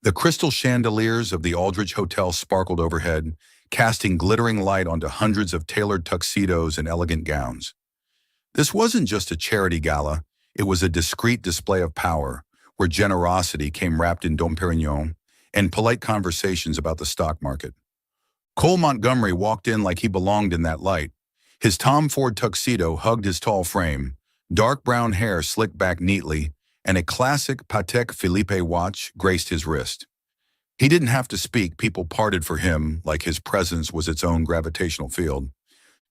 The crystal chandeliers of the Aldrich Hotel sparkled overhead, casting glittering light onto hundreds of tailored tuxedos and elegant gowns. This wasn't just a charity gala, it was a discreet display of power, where generosity came wrapped in Dom Perignon and polite conversations about the stock market. Cole Montgomery walked in like he belonged in that light. His Tom Ford tuxedo hugged his tall frame, dark brown hair slicked back neatly, and a classic Patek Philippe watch graced his wrist. He didn't have to speak, people parted for him like his presence was its own gravitational field.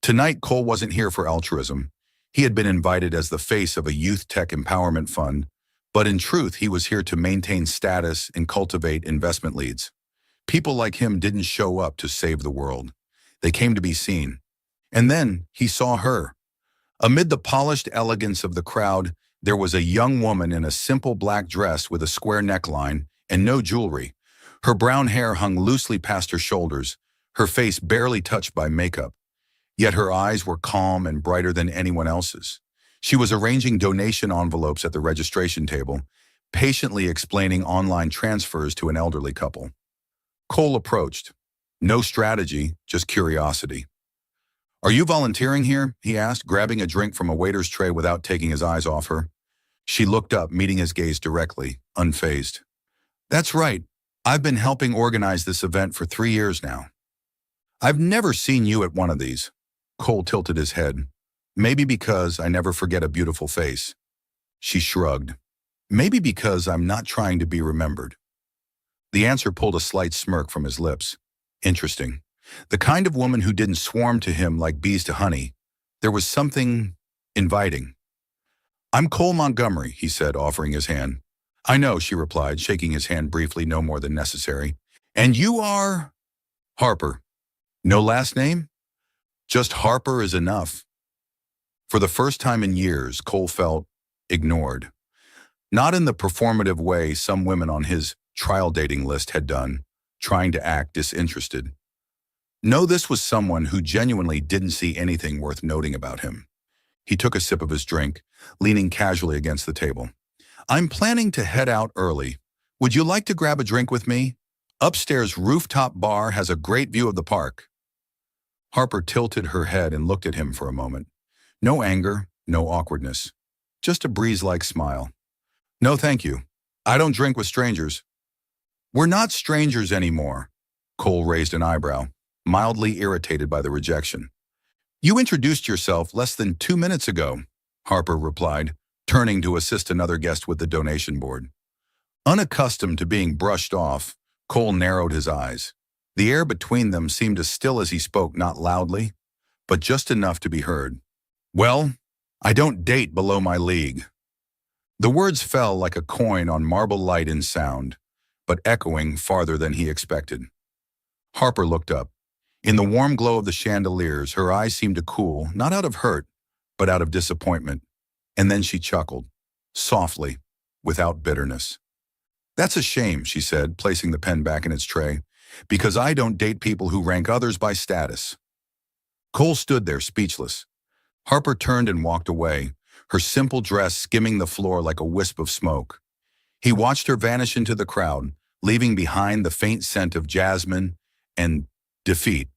Tonight, Cole wasn't here for altruism. He had been invited as the face of a youth tech empowerment fund, but in truth, he was here to maintain status and cultivate investment leads. People like him didn't show up to save the world. They came to be seen. And then he saw her. Amid the polished elegance of the crowd, there was a young woman in a simple black dress with a square neckline and no jewelry. Her brown hair hung loosely past her shoulders, her face barely touched by makeup. Yet her eyes were calm and brighter than anyone else's. She was arranging donation envelopes at the registration table, patiently explaining online transfers to an elderly couple. Cole approached. No strategy, just curiosity. "Are you volunteering here?" he asked, grabbing a drink from a waiter's tray without taking his eyes off her. She looked up, meeting his gaze directly, unfazed. "That's right. I've been helping organize this event for 3 years now." "I've never seen you at one of these." Cole tilted his head. "Maybe because I never forget a beautiful face." She shrugged. "Maybe because I'm not trying to be remembered." The answer pulled a slight smirk from his lips. Interesting. The kind of woman who didn't swarm to him like bees to honey. There was something inviting. "I'm Cole Montgomery," he said, offering his hand. "I know," she replied, shaking his hand briefly, no more than necessary. "And you are?" "Harper." "No last name?" "Just Harper is enough." For the first time in years, Cole felt ignored. Not in the performative way some women on his trial dating list had done, trying to act disinterested. No, this was someone who genuinely didn't see anything worth noting about him. He took a sip of his drink, leaning casually against the table. "I'm planning to head out early. Would you like to grab a drink with me? Upstairs rooftop bar has a great view of the park." Harper tilted her head and looked at him for a moment. No anger, no awkwardness. Just a breeze-like smile. "No, thank you. I don't drink with strangers." "We're not strangers anymore." Cole raised an eyebrow, mildly irritated by the rejection. "You introduced yourself less than 2 minutes ago," Harper replied, turning to assist another guest with the donation board. Unaccustomed to being brushed off, Cole narrowed his eyes. The air between them seemed as still as he spoke, not loudly, but just enough to be heard. "Well, I don't date below my league." The words fell like a coin on marble light in sound, but echoing farther than he expected. Harper looked up. In the warm glow of the chandeliers, her eyes seemed to cool, not out of hurt, but out of disappointment. And then she chuckled, softly, without bitterness. "That's a shame," she said, placing the pen back in its tray, "because I don't date people who rank others by status." Cole stood there, speechless. Harper turned and walked away, her simple dress skimming the floor like a wisp of smoke. He watched her vanish into the crowd, leaving behind the faint scent of jasmine and defeat.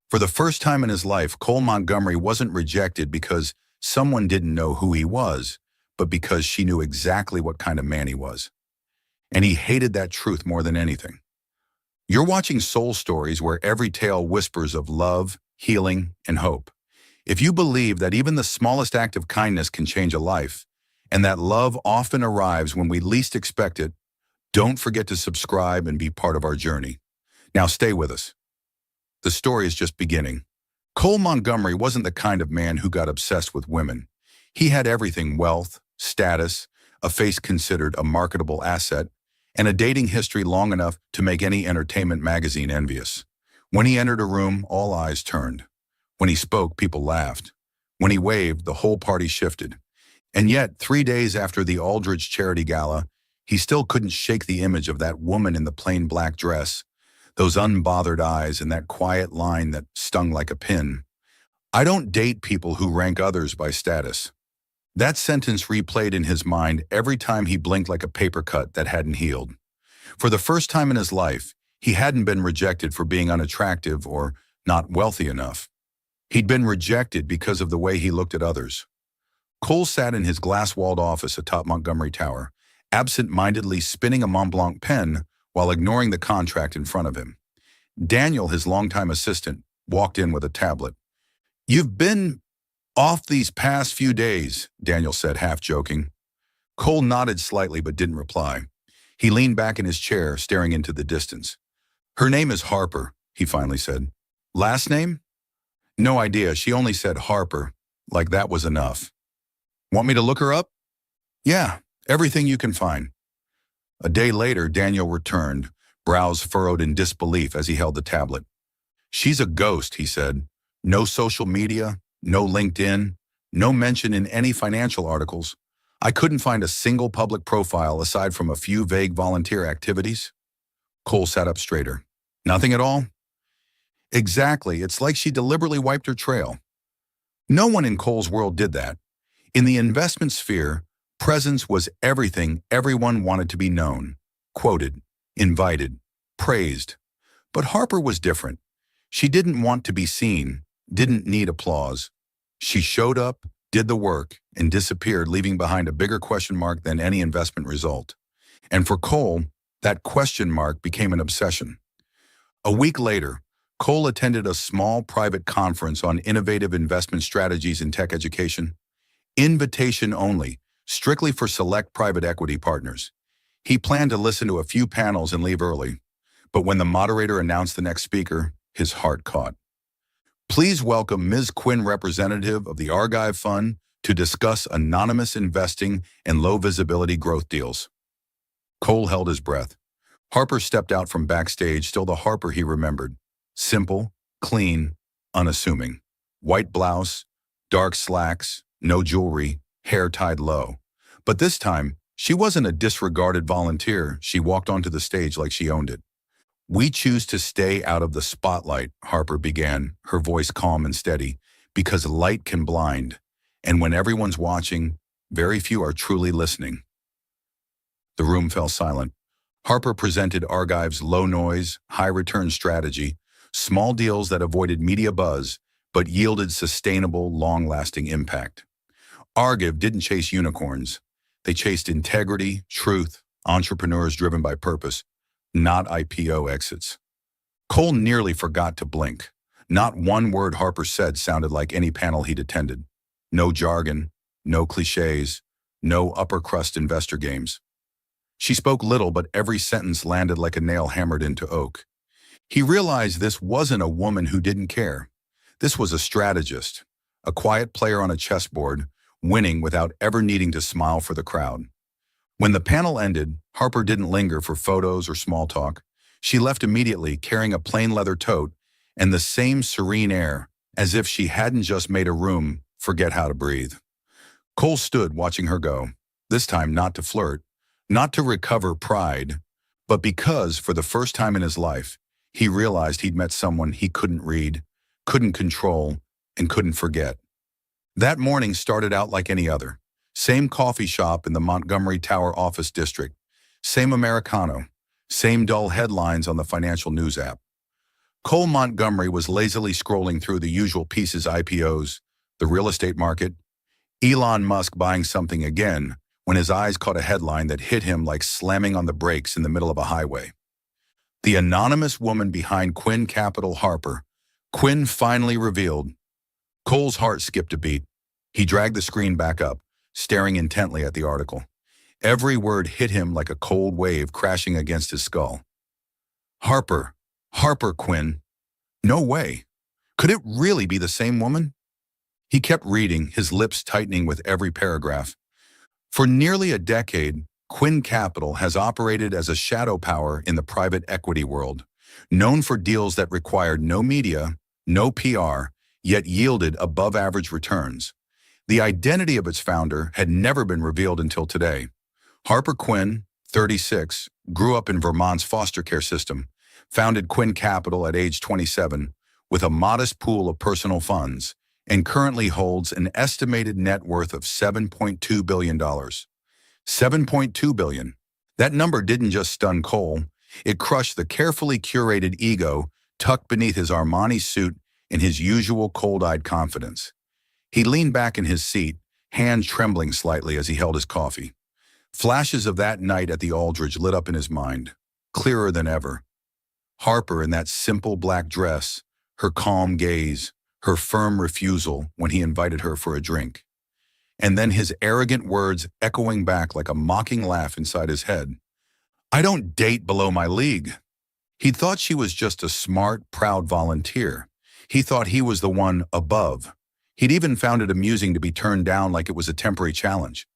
For the first time in his life, Cole Montgomery wasn't rejected because someone didn't know who he was, but because she knew exactly what kind of man he was. And he hated that truth more than anything. You're watching Soul Stories, where every tale whispers of love, healing, and hope. If you believe that even the smallest act of kindness can change a life, and that love often arrives when we least expect it, don't forget to subscribe and be part of our journey. Now stay with us. The story is just beginning. Cole Montgomery wasn't the kind of man who got obsessed with women. He had everything: wealth, status, a face considered a marketable asset, and a dating history long enough to make any entertainment magazine envious. When he entered a room, all eyes turned. When he spoke, people laughed. When he waved, the whole party shifted. And yet, 3 days after the Aldrich Charity Gala, he still couldn't shake the image of that woman in the plain black dress, those unbothered eyes, and that quiet line that stung like a pin. "I don't date people who rank others by status." That sentence replayed in his mind every time he blinked like a paper cut that hadn't healed. For the first time in his life, he hadn't been rejected for being unattractive or not wealthy enough. He'd been rejected because of the way he looked at others. Cole sat in his glass-walled office atop Montgomery Tower, absent-mindedly spinning a Montblanc pen while ignoring the contract in front of him. Daniel, his longtime assistant, walked in with a tablet. "You've been off these past few days," Daniel said, half joking. Cole nodded slightly but didn't reply. He leaned back in his chair, staring into the distance. "Her name is Harper," he finally said. "Last name?" "No idea. She only said Harper, like that was enough." "Want me to look her up?" "Yeah, everything you can find." A day later, Daniel returned, brows furrowed in disbelief as he held the tablet. "She's a ghost," he said. "No social media, no LinkedIn, no mention in any financial articles. I couldn't find a single public profile aside from a few vague volunteer activities." Cole sat up straighter. "Nothing at all?" "Exactly. It's like she deliberately wiped her trail." No one in Cole's world did that. In the investment sphere, presence was everything. Everyone wanted to be known, quoted, invited, praised. But Harper was different. She didn't want to be seen, didn't need applause. She showed up, did the work, and disappeared, leaving behind a bigger question mark than any investment result. And for Cole, that question mark became an obsession. A week later, Cole attended a small private conference on innovative investment strategies in tech education. Invitation only, strictly for select private equity partners. He planned to listen to a few panels and leave early. But when the moderator announced the next speaker, his heart caught. "Please welcome Ms. Quinn, representative of the Argive Fund, to discuss anonymous investing and low-visibility growth deals." Cole held his breath. Harper stepped out from backstage, still the Harper he remembered. Simple, clean, unassuming. White blouse, dark slacks, no jewelry, hair tied low. But this time, she wasn't a disregarded volunteer. She walked onto the stage like she owned it. "We choose to stay out of the spotlight," Harper began, her voice calm and steady, "because light can blind. And when everyone's watching, very few are truly listening." The room fell silent. Harper presented Argive's low-noise, high-return strategy, small deals that avoided media buzz but yielded sustainable, long-lasting impact. Argive didn't chase unicorns. They chased integrity, truth, entrepreneurs driven by purpose, not IPO exits. Cole nearly forgot to blink. Not one word Harper said sounded like any panel he'd attended. No jargon, no cliches, no upper-crust investor games. She spoke little, but every sentence landed like a nail hammered into oak. He realized this wasn't a woman who didn't care. This was a strategist, a quiet player on a chessboard, winning without ever needing to smile for the crowd. When the panel ended, Harper didn't linger for photos or small talk. She left immediately, carrying a plain leather tote and the same serene air, as if she hadn't just made a room forget how to breathe. Cole stood watching her go, this time not to flirt, not to recover pride, but because, for the first time in his life, he realized he'd met someone he couldn't read, couldn't control, and couldn't forget. That morning started out like any other. Same coffee shop in the Montgomery Tower office district, same Americano, same dull headlines on the financial news app. Cole Montgomery was lazily scrolling through the usual pieces: IPOs, the real estate market, Elon Musk buying something again, when his eyes caught a headline that hit him like slamming on the brakes in the middle of a highway. The anonymous woman behind Quinn Capital, Harper. Quinn finally revealed. Cole's heart skipped a beat. He dragged the screen back up, staring intently at the article. Every word hit him like a cold wave crashing against his skull. Harper Quinn. No way. Could it really be the same woman? He kept reading, his lips tightening with every paragraph. For nearly a decade, Quinn Capital has operated as a shadow power in the private equity world, known for deals that required no media, no PR, yet yielded above-average returns. The identity of its founder had never been revealed until today. Harper Quinn, 36, grew up in Vermont's foster care system, founded Quinn Capital at age 27 with a modest pool of personal funds, and currently holds an estimated net worth of $7.2 billion. $7.2 billion. That number didn't just stun Cole, it crushed the carefully curated ego tucked beneath his Armani suit and his usual cold-eyed confidence. He leaned back in his seat, hand trembling slightly as he held his coffee. Flashes of that night at the Aldridge lit up in his mind, clearer than ever. Harper in that simple black dress, her calm gaze, her firm refusal when he invited her for a drink. And then his arrogant words echoing back like a mocking laugh inside his head. "I don't date below my league." He thought she was just a smart, proud volunteer. He thought he was the one above. He'd even found it amusing to be turned down like it was a temporary challenge.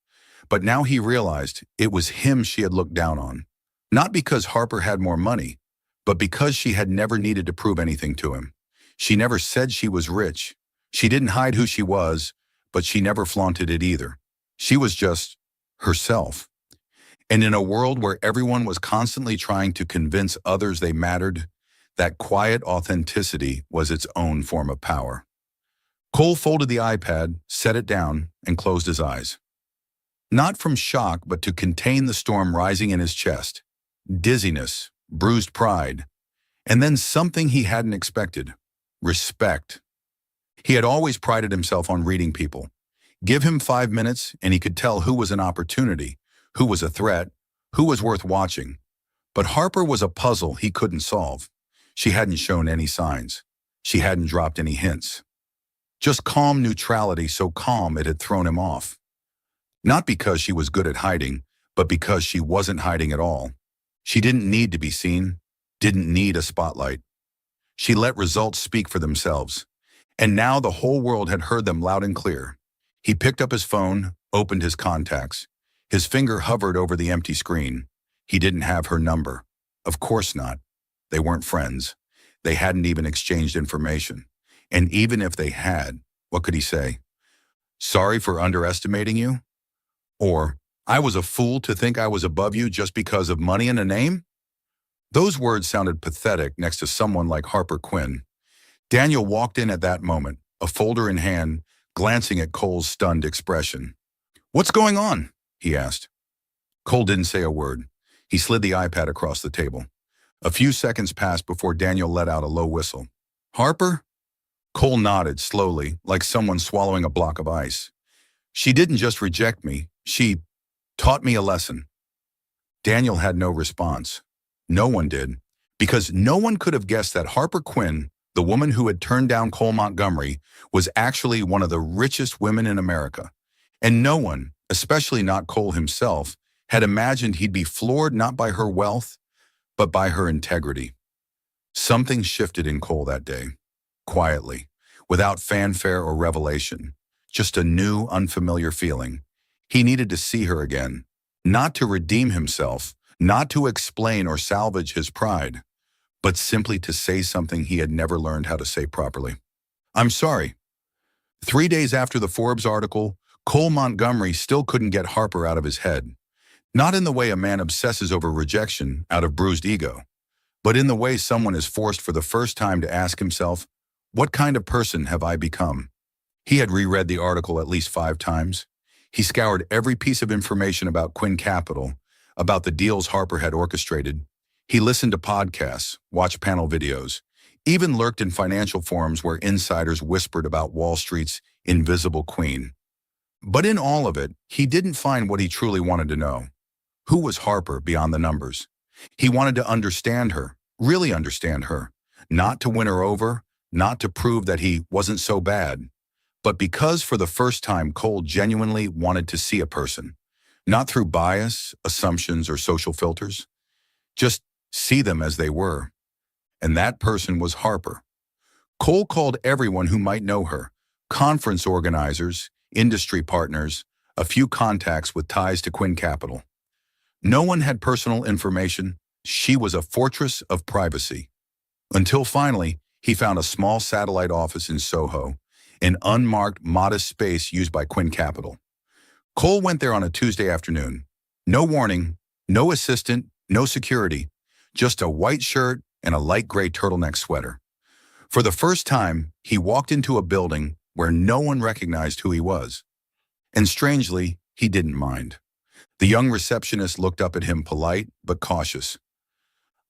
But now he realized it was him she had looked down on. Not because Harper had more money, but because she had never needed to prove anything to him. She never said she was rich. She didn't hide who she was, but she never flaunted it either. She was just herself. And in a world where everyone was constantly trying to convince others they mattered, that quiet authenticity was its own form of power. Cole folded the iPad, set it down, and closed his eyes. Not from shock, but to contain the storm rising in his chest. Dizziness, bruised pride, and then something he hadn't expected. Respect. He had always prided himself on reading people. Give him 5 minutes and he could tell who was an opportunity, who was a threat, who was worth watching. But Harper was a puzzle he couldn't solve. She hadn't shown any signs. She hadn't dropped any hints. Just calm neutrality, so calm it had thrown him off. Not because she was good at hiding, but because she wasn't hiding at all. She didn't need to be seen, didn't need a spotlight. She let results speak for themselves. And now the whole world had heard them loud and clear. He picked up his phone, opened his contacts. His finger hovered over the empty screen. He didn't have her number. Of course not. They weren't friends. They hadn't even exchanged information. And even if they had, what could he say? "Sorry for underestimating you?" Or, "I was a fool to think I was above you just because of money and a name?" Those words sounded pathetic next to someone like Harper Quinn. Daniel walked in at that moment, a folder in hand, glancing at Cole's stunned expression. "What's going on?" he asked. Cole didn't say a word. He slid the iPad across the table. A few seconds passed before Daniel let out a low whistle. "Harper?" Cole nodded slowly, like someone swallowing a block of ice. "She didn't just reject me. She taught me a lesson." Daniel had no response. No one did, because no one could have guessed that Harper Quinn, the woman who had turned down Cole Montgomery, was actually one of the richest women in America. And no one, especially not Cole himself, had imagined he'd be floored not by her wealth, but by her integrity. Something shifted in Cole that day, quietly, without fanfare or revelation, just a new, unfamiliar feeling. He needed to see her again, not to redeem himself, not to explain or salvage his pride, but simply to say something he had never learned how to say properly. "I'm sorry." 3 days after the Forbes article, Cole Montgomery still couldn't get Harper out of his head. Not in the way a man obsesses over rejection out of bruised ego, but in the way someone is forced for the first time to ask himself, "What kind of person have I become?" He had reread the article at least 5 times. He scoured every piece of information about Quinn Capital, about the deals Harper had orchestrated. He listened to podcasts, watched panel videos, even lurked in financial forums where insiders whispered about Wall Street's invisible queen. But in all of it, he didn't find what he truly wanted to know. Who was Harper beyond the numbers? He wanted to understand her, really understand her, not to win her over, not to prove that he wasn't so bad, but because for the first time Cole genuinely wanted to see a person, not through bias, assumptions, or social filters. Just see them as they were. And that person was Harper. Cole called everyone who might know her, conference organizers, industry partners, a few contacts with ties to Quinn Capital. No one had personal information. She was a fortress of privacy. Until finally, he found a small satellite office in Soho, an unmarked, modest space used by Quinn Capital. Cole went there on a Tuesday afternoon. No warning, no assistant, no security, just a white shirt and a light gray turtleneck sweater. For the first time, he walked into a building where no one recognized who he was. And strangely, he didn't mind. The young receptionist looked up at him, polite but cautious.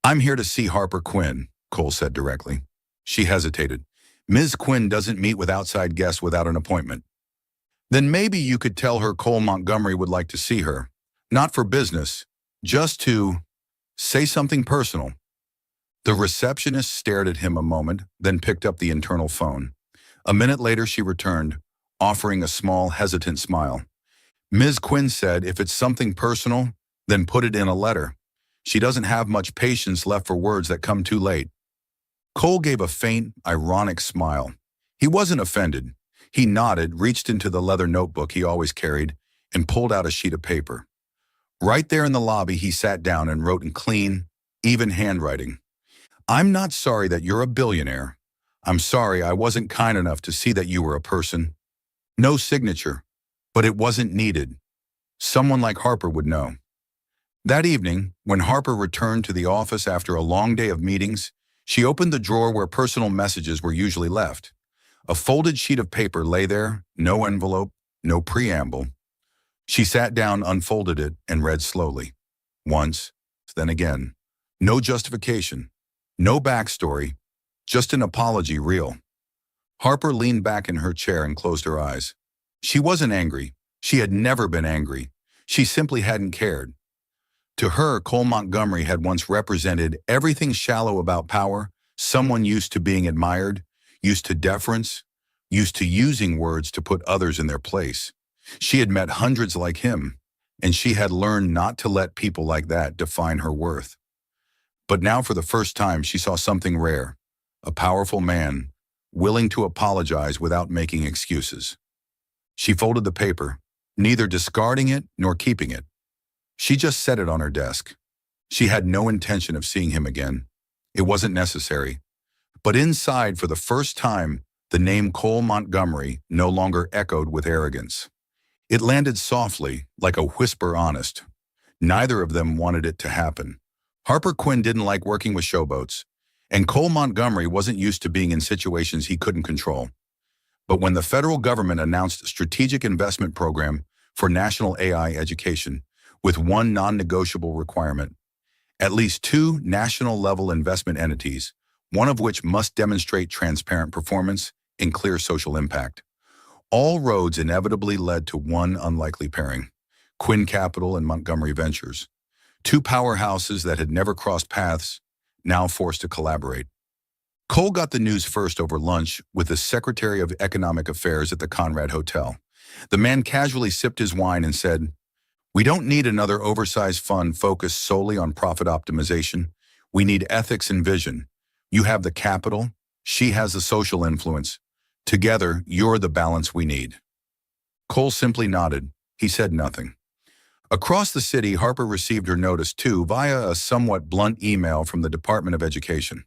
"I'm here to see Harper Quinn," Cole said directly. She hesitated. "Ms. Quinn doesn't meet with outside guests without an appointment." "Then maybe you could tell her Cole Montgomery would like to see her. Not for business, just to say something personal." The receptionist stared at him a moment, then picked up the internal phone. A minute later she returned, offering a small, hesitant smile. "Ms. Quinn said if it's something personal, then put it in a letter. She doesn't have much patience left for words that come too late." Cole gave a faint, ironic smile. He wasn't offended. He nodded, reached into the leather notebook he always carried, and pulled out a sheet of paper. Right there in the lobby, he sat down and wrote in clean, even handwriting. "I'm not sorry that you're a billionaire. I'm sorry I wasn't kind enough to see that you were a person." No signature, but it wasn't needed. Someone like Harper would know. That evening, when Harper returned to the office after a long day of meetings, she opened the drawer where personal messages were usually left. A folded sheet of paper lay there, no envelope, no preamble. She sat down, unfolded it, and read slowly. Once, then again. No justification, no backstory, just an apology real. Harper leaned back in her chair and closed her eyes. She wasn't angry. She had never been angry. She simply hadn't cared. To her, Cole Montgomery had once represented everything shallow about power, someone used to being admired, used to deference, used to using words to put others in their place. She had met hundreds like him, and she had learned not to let people like that define her worth. But now for the first time she saw something rare, a powerful man, willing to apologize without making excuses. She folded the paper, neither discarding it nor keeping it. She just set it on her desk. She had no intention of seeing him again. It wasn't necessary. But inside, for the first time, the name Cole Montgomery no longer echoed with arrogance. It landed softly, like a whisper honest. Neither of them wanted it to happen. Harper Quinn didn't like working with showboats, and Cole Montgomery wasn't used to being in situations he couldn't control. But when the federal government announced a strategic investment program for national AI education, with one non-negotiable requirement, at least two national-level investment entities, one of which must demonstrate transparent performance and clear social impact. All roads inevitably led to one unlikely pairing, Quinn Capital and Montgomery Ventures, two powerhouses that had never crossed paths, now forced to collaborate. Cole got the news first over lunch with the Secretary of Economic Affairs at the Conrad Hotel. The man casually sipped his wine and said, "We don't need another oversized fund focused solely on profit optimization. We need ethics and vision. You have the capital, she has the social influence. Together, you're the balance we need." Cole simply nodded. He said nothing. Across the city, Harper received her notice too via a somewhat blunt email from the Department of Education.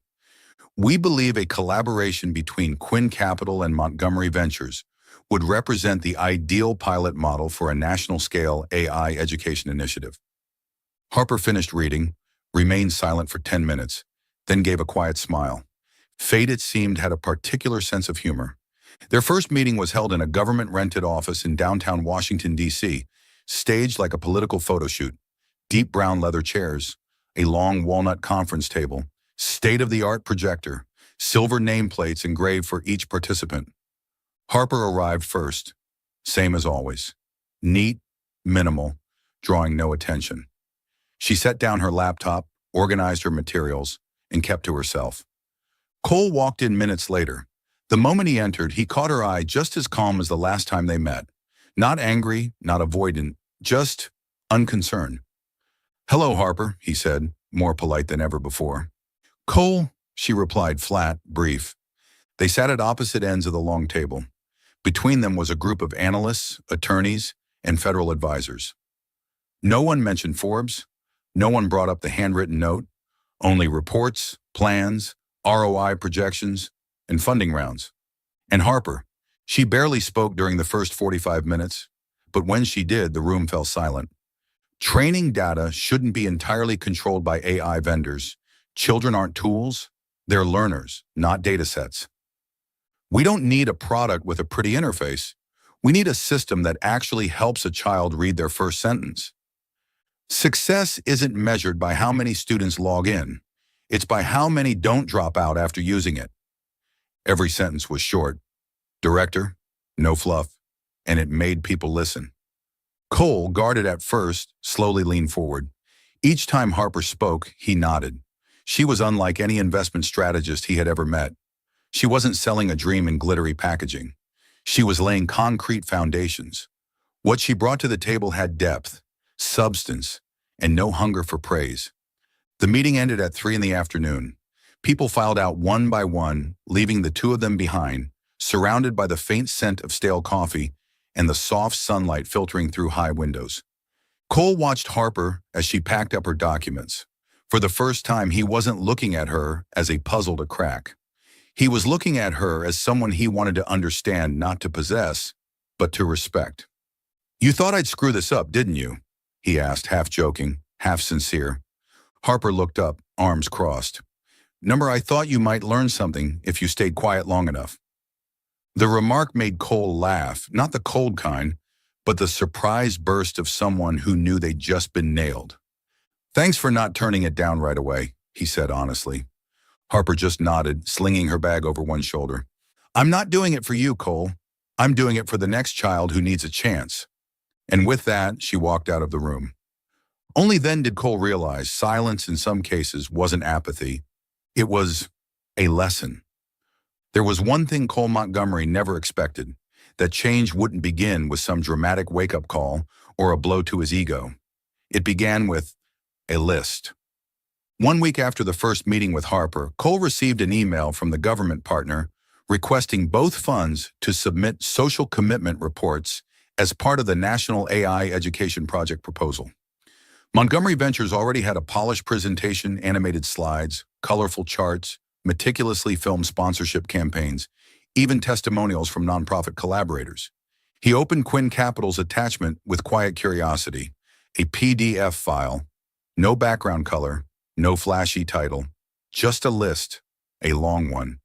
"We believe a collaboration between Quinn Capital and Montgomery Ventures would represent the ideal pilot model for a national-scale AI education initiative." Harper finished reading, remained silent for 10 minutes, then gave a quiet smile. Fate, it seemed, had a particular sense of humor. Their first meeting was held in a government-rented office in downtown Washington, D.C., staged like a political photo shoot. Deep brown leather chairs, a long walnut conference table, state-of-the-art projector, silver nameplates engraved for each participant. Harper arrived first, same as always. Neat, minimal, drawing no attention. She set down her laptop, organized her materials, and kept to herself. Cole walked in minutes later. The moment he entered, he caught her eye just as calm as the last time they met. Not angry, not avoidant, just unconcerned. "Hello, Harper," he said, more polite than ever before. "Cole," she replied, flat, brief. They sat at opposite ends of the long table. Between them was a group of analysts, attorneys, and federal advisors. No one mentioned Forbes. No one brought up the handwritten note. Only reports, plans, ROI projections, and funding rounds. And Harper, she barely spoke during the first 45 minutes, but when she did, the room fell silent. Training data shouldn't be entirely controlled by AI vendors. Children aren't tools, they're learners, not data sets. We don't need a product with a pretty interface. We need a system that actually helps a child read their first sentence. Success isn't measured by how many students log in. It's by how many don't drop out after using it. Every sentence was short. Director, no fluff, and it made people listen. Cole, guarded at first, slowly leaned forward. Each time Harper spoke, he nodded. She was unlike any investment strategist he had ever met. She wasn't selling a dream in glittery packaging. She was laying concrete foundations. What she brought to the table had depth, substance, and no hunger for praise. The meeting ended at 3 in the afternoon. People filed out one by one, leaving the two of them behind, surrounded by the faint scent of stale coffee and the soft sunlight filtering through high windows. Cole watched Harper as she packed up her documents. For the first time, he wasn't looking at her as a puzzle to crack. He was looking at her as someone he wanted to understand, not to possess, but to respect. "You thought I'd screw this up, didn't you?" he asked, half joking, half sincere. Harper looked up, arms crossed. "Number, I thought you might learn something if you stayed quiet long enough." The remark made Cole laugh, not the cold kind, but the surprised burst of someone who knew they'd just been nailed. "Thanks for not turning it down right away," he said honestly. Harper just nodded, slinging her bag over one shoulder. "I'm not doing it for you, Cole. I'm doing it for the next child who needs a chance." And with that, she walked out of the room. Only then did Cole realize silence in some cases wasn't apathy. It was a lesson. There was one thing Cole Montgomery never expected, that change wouldn't begin with some dramatic wake-up call or a blow to his ego. It began with a list. 1 week after the first meeting with Harper, Cole received an email from the government partner requesting both funds to submit social commitment reports as part of the National AI Education Project proposal. Montgomery Ventures already had a polished presentation, animated slides, colorful charts, meticulously filmed sponsorship campaigns, even testimonials from nonprofit collaborators. He opened Quinn Capital's attachment with quiet curiosity, a PDF file, no background color, no flashy title, just a list, a long one.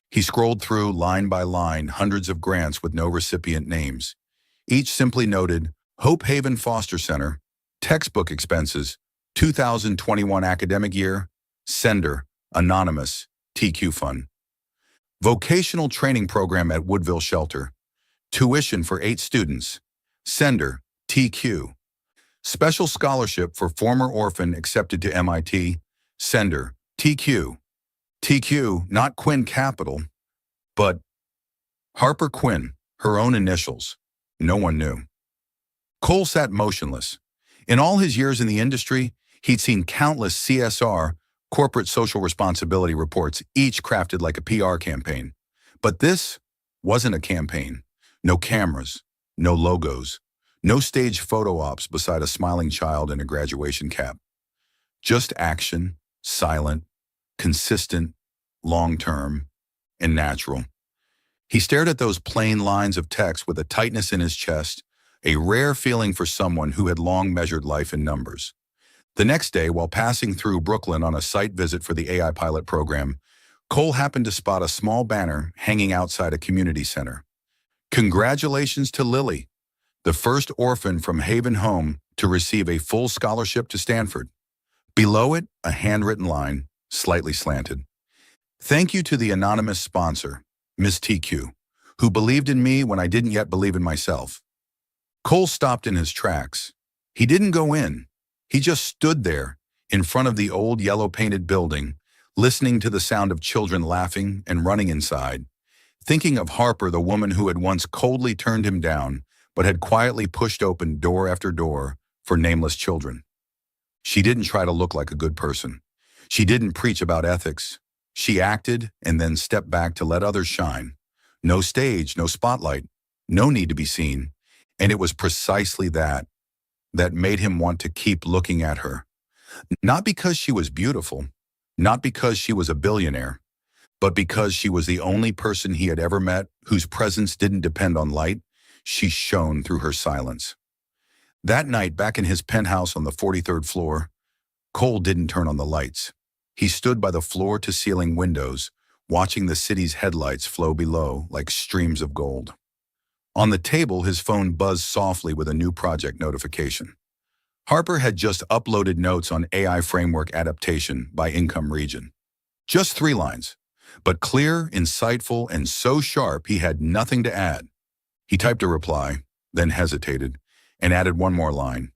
He scrolled through line by line hundreds of grants with no recipient names. Each simply noted, Hope Haven Foster Center, textbook expenses, 2021 academic year, sender, anonymous, TQ Fund. Vocational training program at Woodville Shelter, tuition for 8 students, sender, TQ. Special scholarship for former orphan accepted to MIT, sender, TQ. TQ, not Quinn Capital, but Harper Quinn, her own initials. No one knew. Cole sat motionless. In all his years in the industry, he'd seen countless CSR, corporate social responsibility reports, each crafted like a PR campaign. But this wasn't a campaign. No cameras, no logos, no staged photo ops beside a smiling child in a graduation cap. Just action, silent, consistent, long-term, and natural. He stared at those plain lines of text with a tightness in his chest, a rare feeling for someone who had long measured life in numbers. The next day, while passing through Brooklyn on a site visit for the AI pilot program, Cole happened to spot a small banner hanging outside a community center. "Congratulations to Lily, the first orphan from Haven Home to receive a full scholarship to Stanford." Below it, a handwritten line, slightly slanted. "Thank you to the anonymous sponsor, Miss TQ, who believed in me when I didn't yet believe in myself." Cole stopped in his tracks. He didn't go in. He just stood there, in front of the old yellow-painted building, listening to the sound of children laughing and running inside, thinking of Harper, the woman who had once coldly turned him down, but had quietly pushed open door after door for nameless children. She didn't try to look like a good person. She didn't preach about ethics. She acted and then stepped back to let others shine. No stage, no spotlight, no need to be seen. And it was precisely that made him want to keep looking at her. Not because she was beautiful, not because she was a billionaire, but because she was the only person he had ever met whose presence didn't depend on light. She shone through her silence. That night, back in his penthouse on the 43rd floor, Cole didn't turn on the lights. He stood by the floor-to-ceiling windows, watching the city's headlights flow below like streams of gold. On the table, his phone buzzed softly with a new project notification. Harper had just uploaded notes on AI framework adaptation by income region. Just 3 lines, but clear, insightful, and so sharp he had nothing to add. He typed a reply, then hesitated, and added one more line.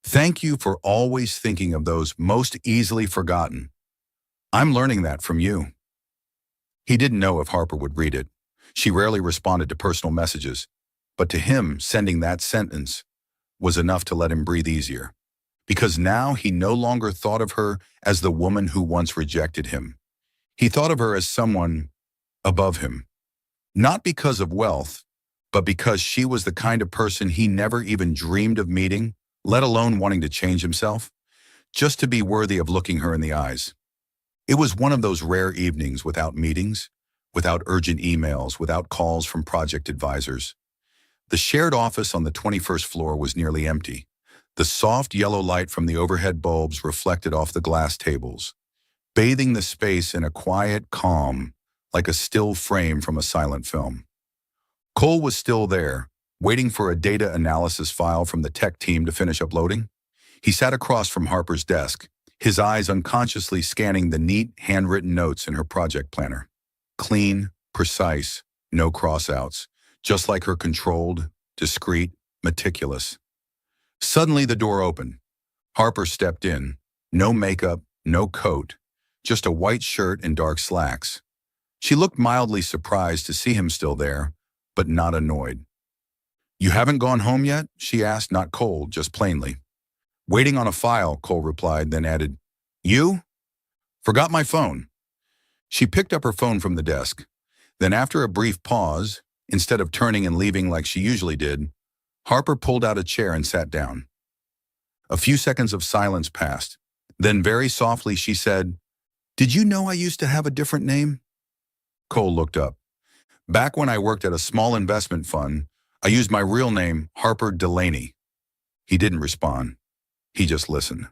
Thank you for always thinking of those most easily forgotten. I'm learning that from you. He didn't know if Harper would read it. She rarely responded to personal messages, but to him, sending that sentence was enough to let him breathe easier. Because now he no longer thought of her as the woman who once rejected him. He thought of her as someone above him. Not because of wealth, but because she was the kind of person he never even dreamed of meeting, let alone wanting to change himself, just to be worthy of looking her in the eyes. It was one of those rare evenings without meetings, without urgent emails, without calls from project advisors. The shared office on the 21st floor was nearly empty. The soft yellow light from the overhead bulbs reflected off the glass tables, bathing the space in a quiet calm, like a still frame from a silent film. Cole was still there, waiting for a data analysis file from the tech team to finish uploading. He sat across from Harper's desk, his eyes unconsciously scanning the neat, handwritten notes in her project planner. Clean, precise, no crossouts, just like her controlled, discreet, meticulous. Suddenly the door opened. Harper stepped in. No makeup, no coat, just a white shirt and dark slacks. She looked mildly surprised to see him still there, but not annoyed. You haven't gone home yet? She asked, not cold, just plainly. Waiting on a file, Cole replied, then added, You? Forgot my phone. She picked up her phone from the desk. Then after a brief pause, instead of turning and leaving like she usually did, Harper pulled out a chair and sat down. A few seconds of silence passed. Then very softly she said, Did you know I used to have a different name? Cole looked up. Back when I worked at a small investment fund, I used my real name, Harper Delaney. He didn't respond. He just listened.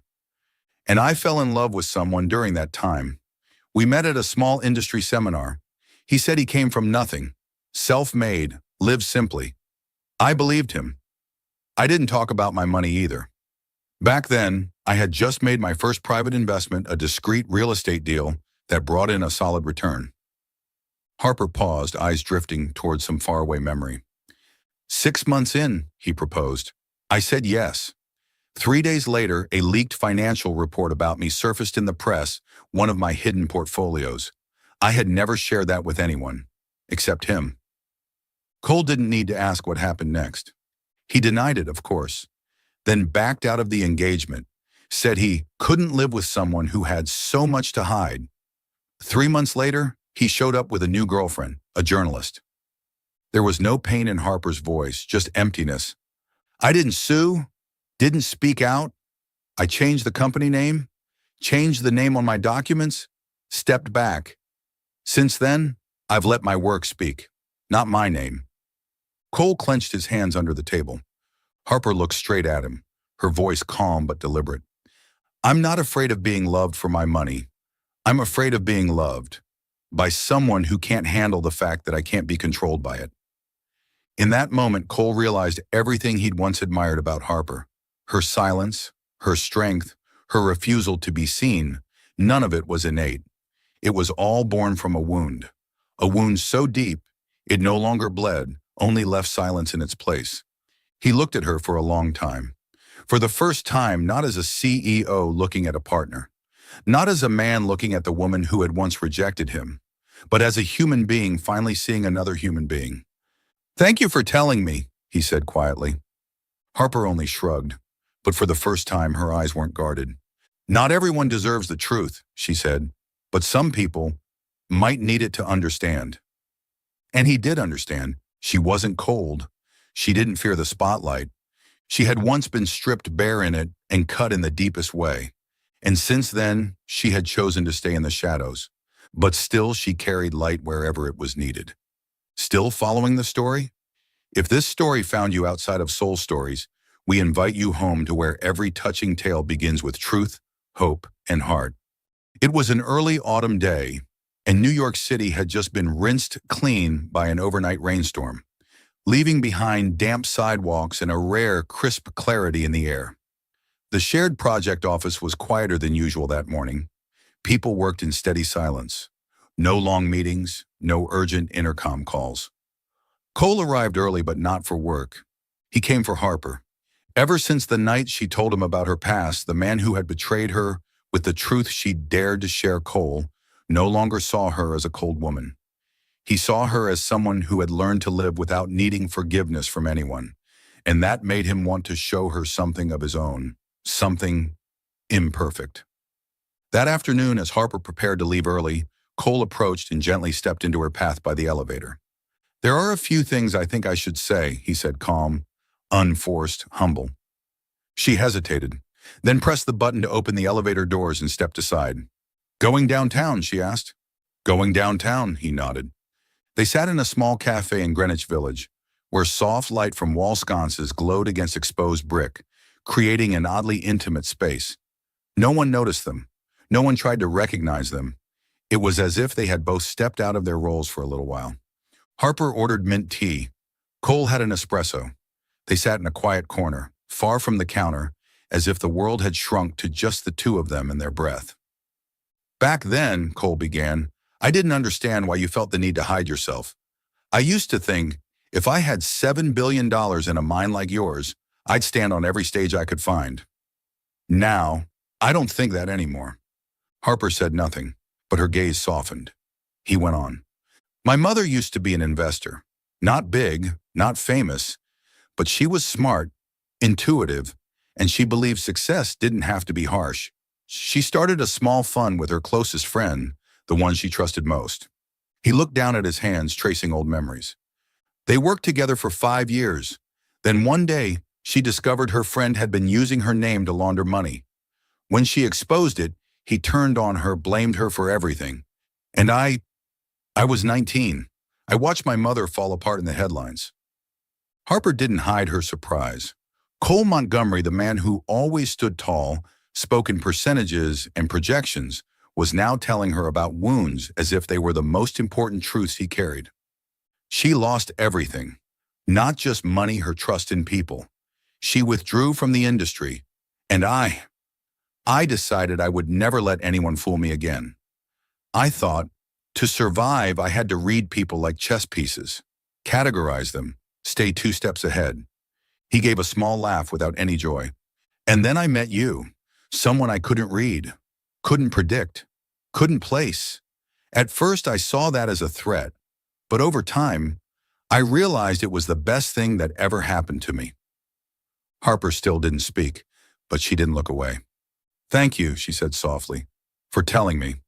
And I fell in love with someone during that time. We met at a small industry seminar. He said he came from nothing, self-made, lived simply. I believed him. I didn't talk about my money either. Back then, I had just made my first private investment, a discreet real estate deal that brought in a solid return. Harper paused, eyes drifting towards some faraway memory. 6 months in, he proposed. I said yes. 3 days later, a leaked financial report about me surfaced in the press, one of my hidden portfolios. I had never shared that with anyone, except him. Cole didn't need to ask what happened next. He denied it, of course, then backed out of the engagement, said he couldn't live with someone who had so much to hide. 3 months later, he showed up with a new girlfriend, a journalist. There was no pain in Harper's voice, just emptiness. I didn't sue, didn't speak out. I changed the company name, changed the name on my documents, stepped back. Since then, I've let my work speak, not my name. Cole clenched his hands under the table. Harper looked straight at him, her voice calm but deliberate. I'm not afraid of being loved for my money. I'm afraid of being loved by someone who can't handle the fact that I can't be controlled by it. In that moment, Cole realized everything he'd once admired about Harper. Her silence, her strength, her refusal to be seen, none of it was innate. It was all born from a wound so deep it no longer bled, only left silence in its place. He looked at her for a long time. For the first time, not as a CEO looking at a partner, not as a man looking at the woman who had once rejected him, but as a human being finally seeing another human being. Thank you for telling me, he said quietly. Harper only shrugged, but for the first time her eyes weren't guarded. Not everyone deserves the truth, she said, but some people might need it to understand. And he did understand. She wasn't cold. She didn't fear the spotlight. She had once been stripped bare in it and cut in the deepest way. And since then, she had chosen to stay in the shadows. But still, she carried light wherever it was needed. Still following the story? If this story found you outside of Soul Stories, we invite you home to where every touching tale begins with truth, hope, and heart. It was an early autumn day, and New York City had just been rinsed clean by an overnight rainstorm, leaving behind damp sidewalks and a rare, crisp clarity in the air. The shared project office was quieter than usual that morning. People worked in steady silence. No long meetings, no urgent intercom calls. Cole arrived early but not for work. He came for Harper. Ever since the night she told him about her past, the man who had betrayed her with the truth she dared to share, Cole, no longer saw her as a cold woman. He saw her as someone who had learned to live without needing forgiveness from anyone, and that made him want to show her something of his own, something imperfect. That afternoon, as Harper prepared to leave early, Cole approached and gently stepped into her path by the elevator. "There are a few things I think I should say," he said, calm, unforced, humble. She hesitated, then pressed the button to open the elevator doors and stepped aside. "Going downtown?" she asked. "Going downtown," he nodded. They sat in a small cafe in Greenwich Village, where soft light from wall sconces glowed against exposed brick, creating an oddly intimate space. No one noticed them. No one tried to recognize them. It was as if they had both stepped out of their roles for a little while. Harper ordered mint tea. Cole had an espresso. They sat in a quiet corner, far from the counter, as if the world had shrunk to just the two of them and their breath. "Back then," Cole began, "I didn't understand why you felt the need to hide yourself. I used to think, if I had $7 billion in a mind like yours, I'd stand on every stage I could find. Now, I don't think that anymore." Harper said nothing, but her gaze softened. He went on. "My mother used to be an investor. Not big, not famous, but she was smart, intuitive, and she believed success didn't have to be harsh. She started a small fund with her closest friend, the one she trusted most." He looked down at his hands, tracing old memories. "They worked together for 5 years. Then one day, she discovered her friend had been using her name to launder money. When she exposed it, he turned on her, blamed her for everything. And I was 19. I watched my mother fall apart in the headlines." Harper didn't hide her surprise. Cole Montgomery, the man who always stood tall, spoke in percentages and projections, was now telling her about wounds as if they were the most important truths he carried. She lost everything, not just money, her trust in people. She withdrew from the industry, and I decided I would never let anyone fool me again. I thought, to survive, I had to read people like chess pieces, categorize them, stay 2 steps ahead. He gave a small laugh without any joy. "And then I met you, someone I couldn't read, couldn't predict, couldn't place. At first I saw that as a threat, but over time, I realized it was the best thing that ever happened to me." Harper still didn't speak, but she didn't look away. "Thank you," she said softly, "for telling me."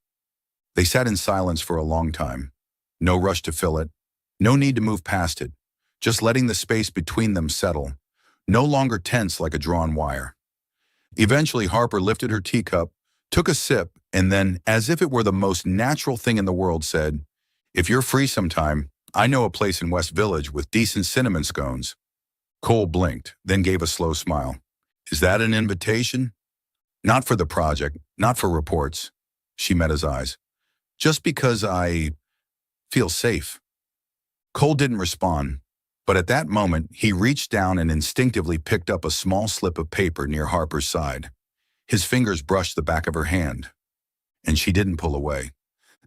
They sat in silence for a long time. No rush to fill it, no need to move past it, just letting the space between them settle, no longer tense like a drawn wire. Eventually, Harper lifted her teacup, took a sip, and then, as if it were the most natural thing in the world, said, "If you're free sometime, I know a place in West Village with decent cinnamon scones." Cole blinked, then gave a slow smile. "Is that an invitation?" "Not for the project, not for reports." She met his eyes. "Just because I feel safe." Cole didn't respond, but at that moment, he reached down and instinctively picked up a small slip of paper near Harper's side. His fingers brushed the back of her hand, and she didn't pull away.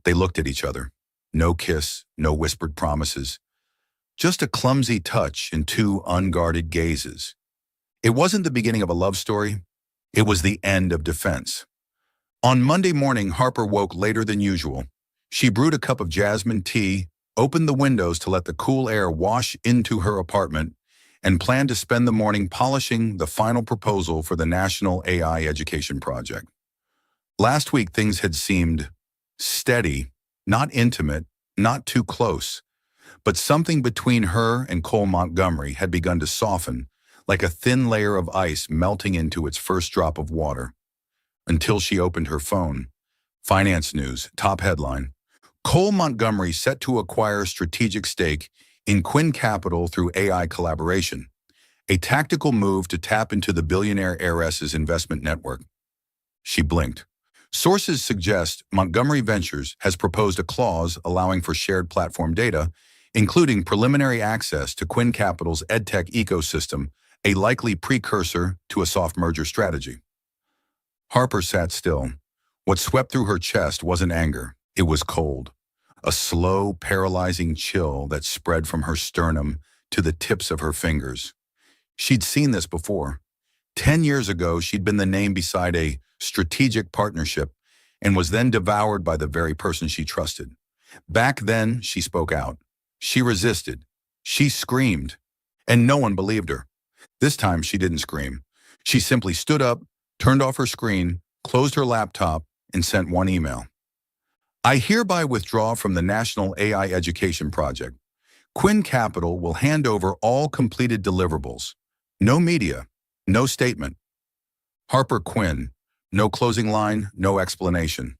They looked at each other. No kiss, no whispered promises. Just a clumsy touch and 2 unguarded gazes. It wasn't the beginning of a love story. It was the end of defense. On Monday morning, Harper woke later than usual. She brewed a cup of jasmine tea, opened the windows to let the cool air wash into her apartment, and planned to spend the morning polishing the final proposal for the National AI Education Project. Last week, things had seemed steady, not intimate, not too close, but something between her and Cole Montgomery had begun to soften, like a thin layer of ice melting into its first drop of water. Until she opened her phone. Finance news, top headline. Cole Montgomery set to acquire strategic stake in Quinn Capital through AI collaboration, a tactical move to tap into the billionaire heiress's investment network. She blinked. Sources suggest Montgomery Ventures has proposed a clause allowing for shared platform data, including preliminary access to Quinn Capital's edtech ecosystem a likely precursor to a soft merger strategy. Harper sat still. What swept through her chest wasn't anger. It was cold. A slow, paralyzing chill that spread from her sternum to the tips of her fingers. She'd seen this before. 10 years ago, she'd been the name beside a strategic partnership and was then devoured by the very person she trusted. Back then, she spoke out. She resisted. She screamed. And no one believed her. This time, she didn't scream. She simply stood up, turned off her screen, closed her laptop, and sent one email. I hereby withdraw from the National AI Education Project. Quinn Capital will hand over all completed deliverables. No media, no statement. Harper Quinn, no closing line, no explanation.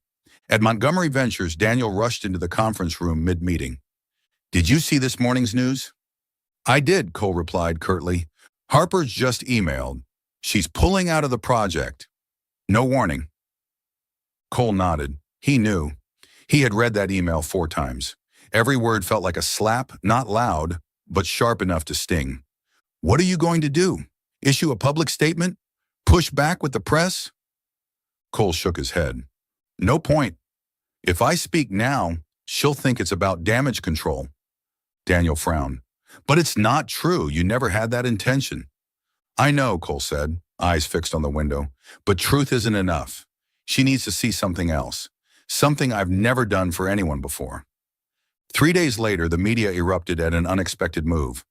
At Montgomery Ventures, Daniel rushed into the conference room mid-meeting. Did you see this morning's news? I did, Cole replied curtly. Harper's just emailed. She's pulling out of the project. No warning. Cole nodded. He knew. He had read that email 4 times. Every word felt like a slap, not loud, but sharp enough to sting. What are you going to do? Issue a public statement? Push back with the press? Cole shook his head. No point. If I speak now, she'll think it's about damage control. Daniel frowned. But it's not true. You never had that intention. I know, Cole said, eyes fixed on the window, but truth isn't enough. She needs to see something else. Something I've never done for anyone before. 3 days later, the media erupted at an unexpected move.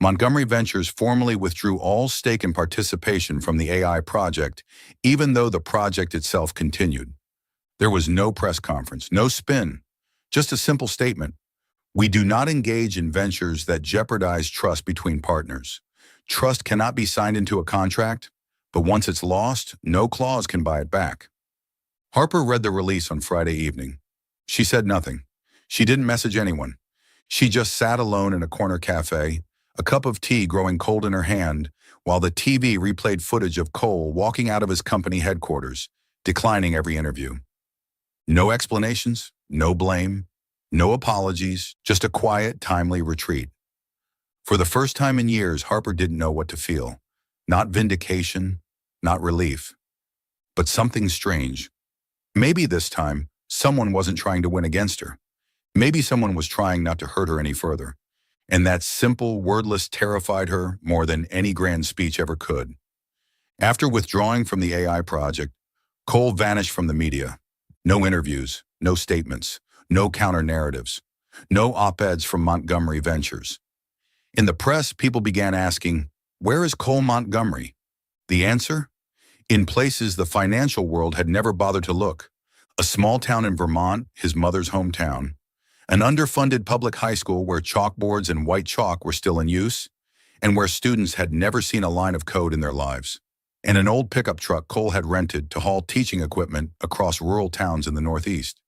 Montgomery Ventures formally withdrew all stake and participation from the AI project, even though the project itself continued. There was no press conference, no spin, just a simple statement. We do not engage in ventures that jeopardize trust between partners. Trust cannot be signed into a contract, but once it's lost, no clause can buy it back. Harper read the release on Friday evening. She said nothing. She didn't message anyone. She just sat alone in a corner cafe, a cup of tea growing cold in her hand, while the TV replayed footage of Cole walking out of his company headquarters, declining every interview. No explanations, no blame, no apologies, just a quiet, timely retreat. For the first time in years, Harper didn't know what to feel. Not vindication, not relief, but something strange. Maybe this time, someone wasn't trying to win against her. Maybe someone was trying not to hurt her any further. And that simple, wordless terrified her more than any grand speech ever could. After withdrawing from the AI project, Cole vanished from the media. No interviews, no statements, no counter-narratives, no op-eds from Montgomery Ventures. In the press, people began asking, where is Cole Montgomery? The answer? In places the financial world had never bothered to look. A small town in Vermont, his mother's hometown. An underfunded public high school where chalkboards and white chalk were still in use, and where students had never seen a line of code in their lives. And an old pickup truck Cole had rented to haul teaching equipment across rural towns in the Northeast.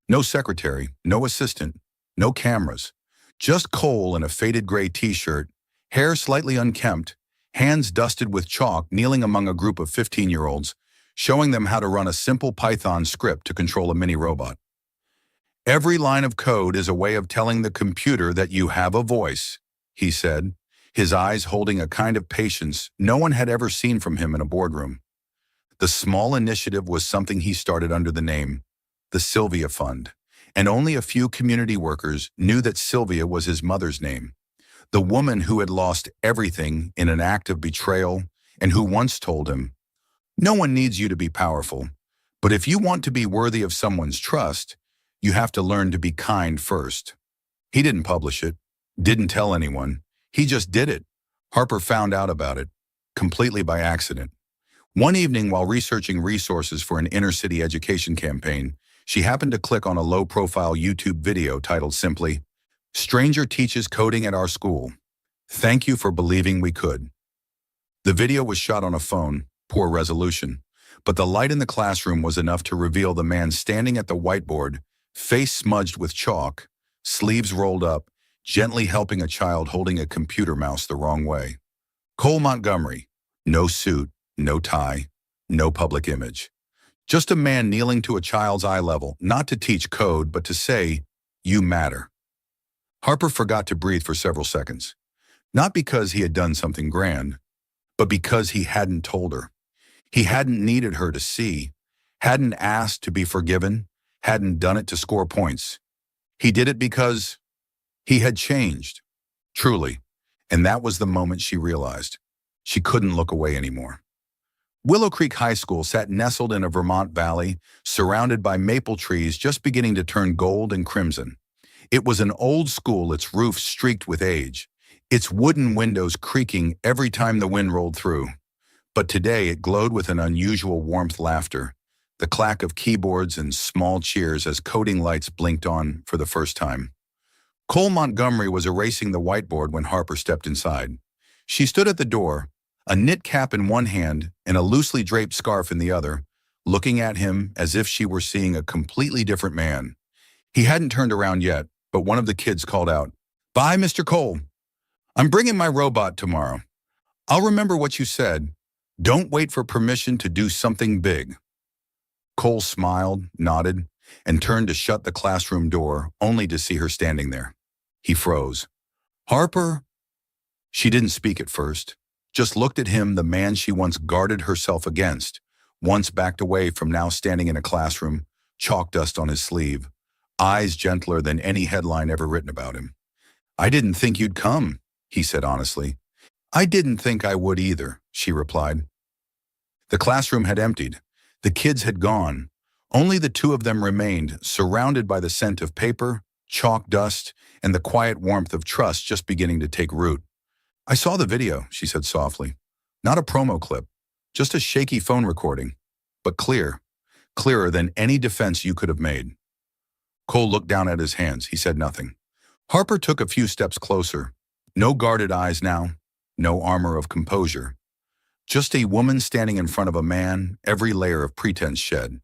No secretary, no assistant, no cameras. Just Cole in a faded gray t-shirt, hair slightly unkempt, hands dusted with chalk, kneeling among a group of 15-year-olds, showing them how to run a simple Python script to control a mini robot. Every line of code is a way of telling the computer that you have a voice, he said, his eyes holding a kind of patience no one had ever seen from him in a boardroom. The small initiative was something he started under the name, the Sylvia Fund, and only a few community workers knew that Sylvia was his mother's name, the woman who had lost everything in an act of betrayal and who once told him, no one needs you to be powerful, but if you want to be worthy of someone's trust, you have to learn to be kind first. He didn't publish it, didn't tell anyone. He just did it. Harper found out about it, completely by accident. One evening while researching resources for an inner-city education campaign, she happened to click on a low-profile YouTube video titled simply, Stranger Teaches Coding at Our School. Thank you for believing we could. The video was shot on a phone, poor resolution, but the light in the classroom was enough to reveal the man standing at the whiteboard, face smudged with chalk, sleeves rolled up, gently helping a child holding a computer mouse the wrong way. Cole Montgomery, no suit, no tie, no public image. Just a man kneeling to a child's eye level, not to teach code, but to say, you matter. Harper forgot to breathe for several seconds. Not because he had done something grand, but because he hadn't told her. He hadn't needed her to see, hadn't asked to be forgiven, hadn't done it to score points. He did it because he had changed, truly, and that was the moment she realized. She couldn't look away anymore. Willow Creek High School sat nestled in a Vermont valley, surrounded by maple trees just beginning to turn gold and crimson. It was an old school, its roof streaked with age, its wooden windows creaking every time the wind rolled through. But today it glowed with an unusual warmth, laughter, the clack of keyboards and small cheers as coding lights blinked on for the first time. Cole Montgomery was erasing the whiteboard when Harper stepped inside. She stood at the door, a knit cap in one hand and a loosely draped scarf in the other, looking at him as if she were seeing a completely different man. He hadn't turned around yet, but one of the kids called out, "Bye, Mr. Cole. I'm bringing my robot tomorrow. I'll remember what you said. Don't wait for permission to do something big." Cole smiled, nodded, and turned to shut the classroom door, only to see her standing there. He froze. "Harper?" She didn't speak at first, just looked at him, the man she once guarded herself against, once backed away from, now standing in a classroom, chalk dust on his sleeve, eyes gentler than any headline ever written about him. "I didn't think you'd come," he said honestly. "I didn't think I would either," she replied. The classroom had emptied. The kids had gone. Only the two of them remained, surrounded by the scent of paper, chalk dust, and the quiet warmth of trust just beginning to take root. "I saw the video," she said softly. "Not a promo clip, just a shaky phone recording, but clear, clearer than any defense you could have made." Cole looked down at his hands. He said nothing. Harper took a few steps closer. No guarded eyes now, no armor of composure. Just a woman standing in front of a man, every layer of pretense shed.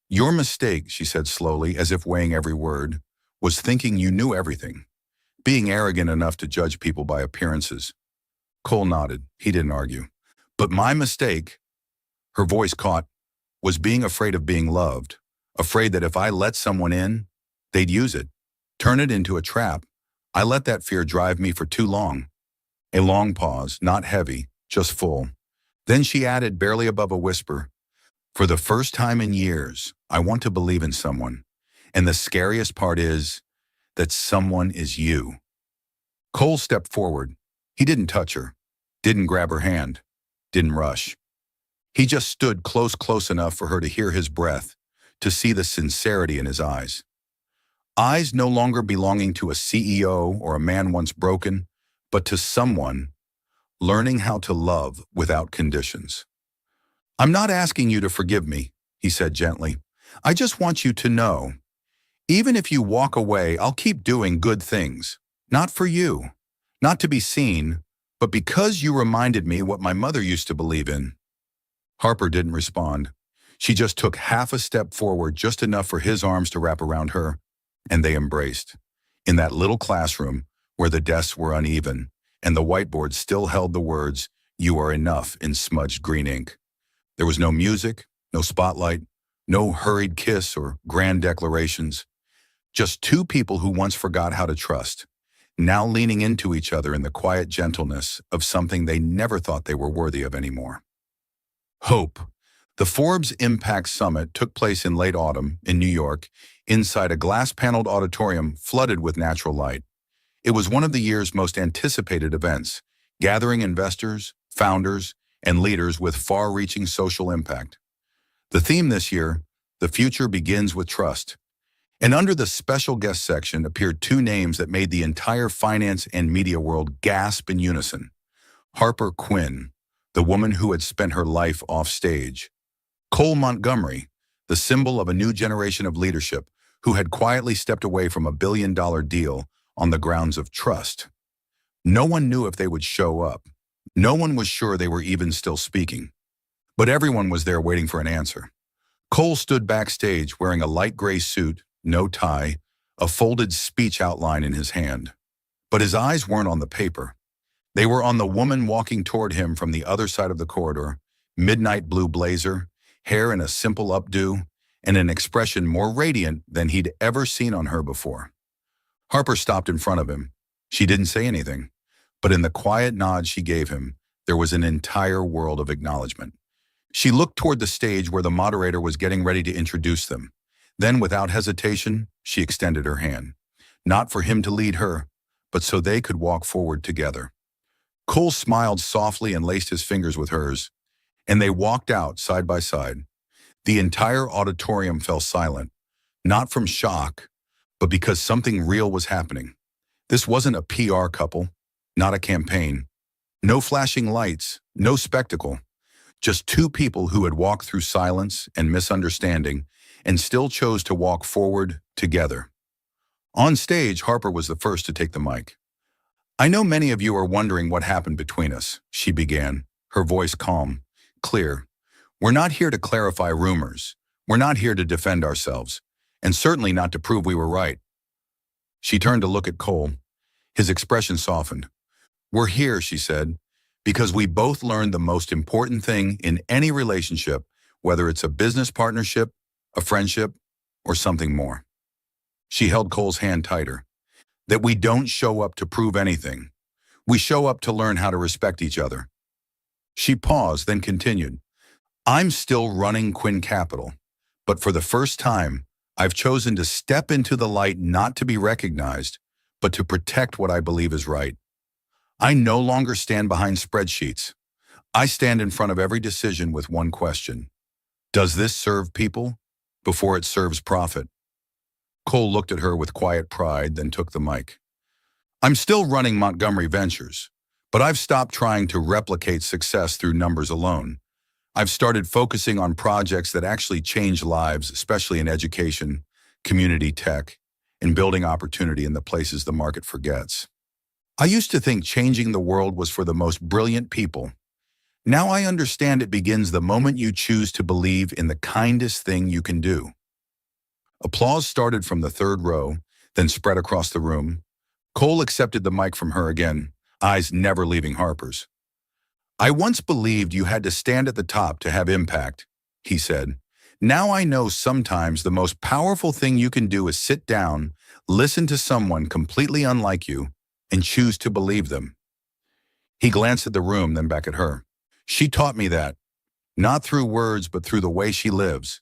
"Your mistake," she said slowly, as if weighing every word, "was thinking you knew everything, being arrogant enough to judge people by appearances." Cole nodded. He didn't argue. "But my mistake," her voice caught, "was being afraid of being loved, afraid that if I let someone in, they'd use it, turn it into a trap. I let that fear drive me for too long." A long pause, not heavy, just full. Then she added, barely above a whisper, "For the first time in years, I want to believe in someone. And the scariest part is that someone is you." Cole stepped forward. He didn't touch her, didn't grab her hand, didn't rush. He just stood close enough for her to hear his breath, to see the sincerity in his eyes. Eyes no longer belonging to a CEO or a man once broken, but to someone learning how to love without conditions. "I'm not asking you to forgive me," he said gently. "I just want you to know, even if you walk away, I'll keep doing good things. Not for you, not to be seen, but because you reminded me what my mother used to believe in." Harper didn't respond. She just took half a step forward, just enough for his arms to wrap around her, and they embraced. In that little classroom where the desks were uneven, and the whiteboard still held the words, "You are enough," in smudged green ink. There was no music, no spotlight, no hurried kiss or grand declarations. Just two people who once forgot how to trust, now leaning into each other in the quiet gentleness of something they never thought they were worthy of anymore. Hope. The Forbes Impact Summit took place in late autumn in New York, inside a glass-paneled auditorium flooded with natural light. It was one of the year's most anticipated events, gathering investors, founders, and leaders with far-reaching social impact. The theme this year, "The Future Begins with Trust." And under the special guest section appeared two names that made the entire finance and media world gasp in unison. Harper Quinn, the woman who had spent her life off stage. Cole Montgomery, the symbol of a new generation of leadership who had quietly stepped away from a billion-dollar deal on the grounds of trust. No one knew if they would show up. No one was sure they were even still speaking. But everyone was there waiting for an answer. Cole stood backstage wearing a light gray suit, no tie, a folded speech outline in his hand. But his eyes weren't on the paper. They were on the woman walking toward him from the other side of the corridor, midnight blue blazer, hair in a simple updo, and an expression more radiant than he'd ever seen on her before. Harper stopped in front of him. She didn't say anything, but in the quiet nod she gave him, there was an entire world of acknowledgement. She looked toward the stage where the moderator was getting ready to introduce them. Then, without hesitation, she extended her hand. Not for him to lead her, but so they could walk forward together. Cole smiled softly and laced his fingers with hers, and they walked out side by side. The entire auditorium fell silent, not from shock, but because something real was happening. This wasn't a PR couple, not a campaign. No flashing lights, no spectacle. Just two people who had walked through silence and misunderstanding and still chose to walk forward together. On stage, Harper was the first to take the mic. "I know many of you are wondering what happened between us," she began, her voice calm, clear. "We're not here to clarify rumors. We're not here to defend ourselves, and certainly not to prove we were right." She turned to look at Cole. His expression softened. "We're here," she said, "because we both learned the most important thing in any relationship, whether it's a business partnership, a friendship, or something more." She held Cole's hand tighter. "That we don't show up to prove anything. We show up to learn how to respect each other." She paused, then continued. "I'm still running Quinn Capital, but for the first time, I've chosen to step into the light not to be recognized, but to protect what I believe is right. I no longer stand behind spreadsheets. I stand in front of every decision with one question. Does this serve people before it serves profit?" Cole looked at her with quiet pride, then took the mic. "I'm still running Montgomery Ventures, but I've stopped trying to replicate success through numbers alone. I've started focusing on projects that actually change lives, especially in education, community tech, and building opportunity in the places the market forgets. I used to think changing the world was for the most brilliant people. Now I understand it begins the moment you choose to believe in the kindest thing you can do." Applause started from the third row, then spread across the room. Cole accepted the mic from her again, eyes never leaving Harper's. "I once believed you had to stand at the top to have impact," he said. "Now I know sometimes the most powerful thing you can do is sit down, listen to someone completely unlike you, and choose to believe them." He glanced at the room, then back at her. "She taught me that, not through words, but through the way she lives."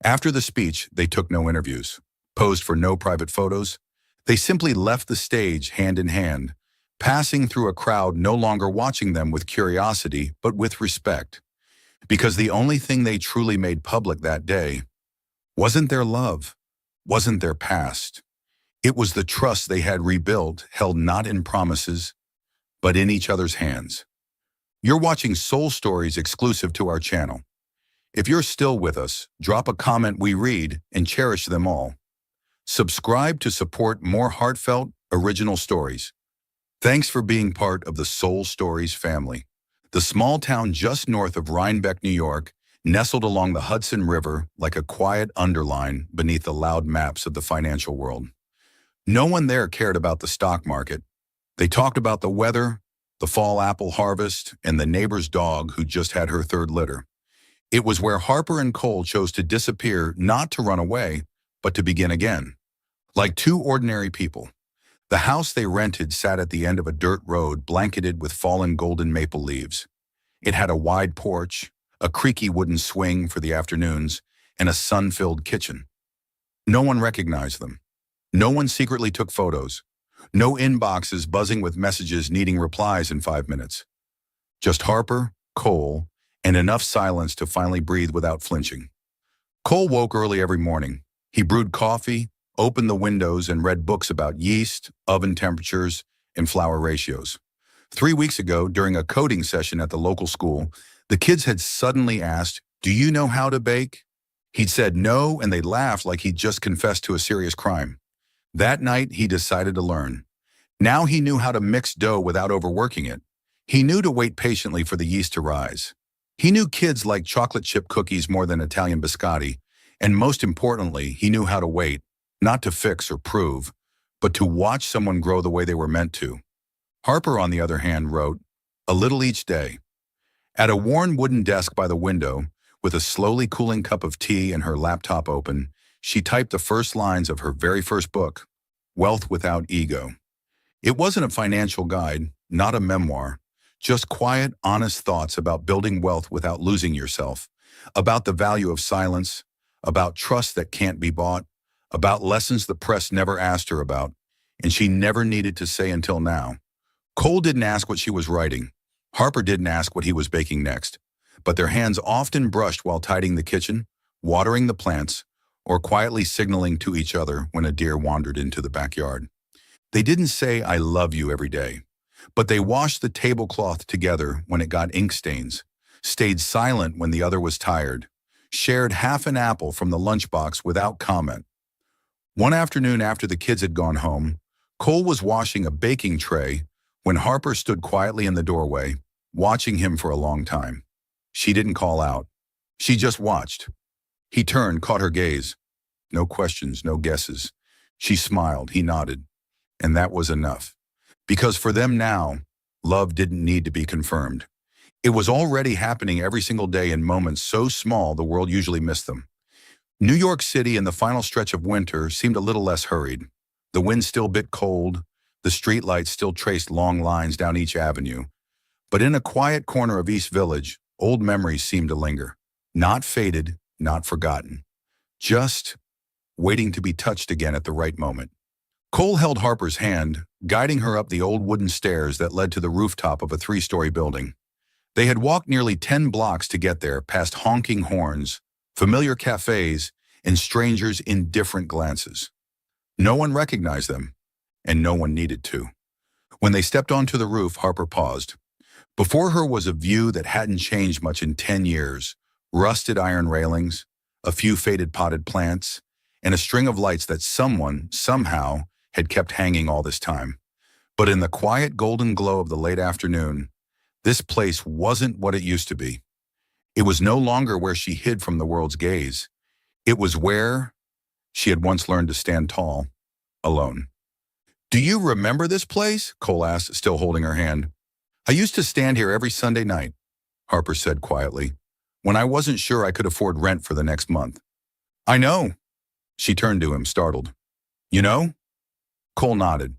After the speech, they took no interviews, posed for no private photos. They simply left the stage hand in hand, passing through a crowd no longer watching them with curiosity, but with respect. Because the only thing they truly made public that day wasn't their love, wasn't their past. It was the trust they had rebuilt, held not in promises, but in each other's hands. You're watching Soul Stories exclusive to our channel. If you're still with us, drop a comment. We read and cherish them all. Subscribe to support more heartfelt, original stories. Thanks for being part of the Soul Stories family. The small town just north of Rhinebeck, New York, nestled along the Hudson River like a quiet underline beneath the loud maps of the financial world. No one there cared about the stock market. They talked about the weather, the fall apple harvest, and the neighbor's dog who just had her third litter. It was where Harper and Cole chose to disappear, not to run away, but to begin again. Like two ordinary people. The house they rented sat at the end of a dirt road blanketed with fallen golden maple leaves. It had a wide porch, a creaky wooden swing for the afternoons, and a sun-filled kitchen. No one recognized them. No one secretly took photos. No inboxes buzzing with messages needing replies in 5 minutes. Just Harper, Cole, and enough silence to finally breathe without flinching. Cole woke early every morning. He brewed coffee, opened the windows, and read books about yeast, oven temperatures, and flour ratios. 3 weeks ago, during a coding session at the local school, the kids had suddenly asked, "Do you know how to bake?" He'd said no, and they laughed like he'd just confessed to a serious crime. That night, he decided to learn. Now he knew how to mix dough without overworking it. He knew to wait patiently for the yeast to rise. He knew kids liked chocolate chip cookies more than Italian biscotti, and most importantly, he knew how to wait, not to fix or prove, but to watch someone grow the way they were meant to. Harper, on the other hand, wrote, a little each day. At a worn wooden desk by the window, with a slowly cooling cup of tea and her laptop open, she typed the first lines of her very first book, Wealth Without Ego. It wasn't a financial guide, not a memoir, Just quiet, honest thoughts about building wealth without losing yourself, about the value of silence, about trust that can't be bought, about lessons the press never asked her about, and she never needed to say until now. Cole didn't ask what she was writing. Harper didn't ask what he was baking next. But their hands often brushed while tidying the kitchen, watering the plants, or quietly signaling to each other when a deer wandered into the backyard. They didn't say, "I love you" every day, but they washed the tablecloth together when it got ink stains, stayed silent when the other was tired, shared half an apple from the lunchbox without comment. One afternoon after the kids had gone home, Cole was washing a baking tray when Harper stood quietly in the doorway, watching him for a long time. She didn't call out. She just watched. He turned, caught her gaze. No questions, no guesses. She smiled, he nodded. And that was enough. Because for them now, love didn't need to be confirmed. It was already happening every single day in moments so small the world usually missed them. New York City in the final stretch of winter seemed a little less hurried. The wind still bit cold, the streetlights still traced long lines down each avenue. But in a quiet corner of East Village, old memories seemed to linger. Not faded, not forgotten. Just waiting to be touched again at the right moment. Cole held Harper's hand, guiding her up the old wooden stairs that led to the rooftop of a three-story building. They had walked nearly 10 blocks to get there, past honking horns, familiar cafes, and strangers' indifferent glances. No one recognized them, and no one needed to. When they stepped onto the roof, Harper paused. Before her was a view that hadn't changed much in 10 years, rusted iron railings, a few faded potted plants, and a string of lights that someone, somehow, had kept hanging all this time. But in the quiet golden glow of the late afternoon, this place wasn't what it used to be. It was no longer where she hid from the world's gaze. It was where she had once learned to stand tall, alone. "Do you remember this place?" Cole asked, still holding her hand. "I used to stand here every Sunday night," Harper said quietly, "when I wasn't sure I could afford rent for the next month." "I know." She turned to him, startled. "You know?" Cole nodded.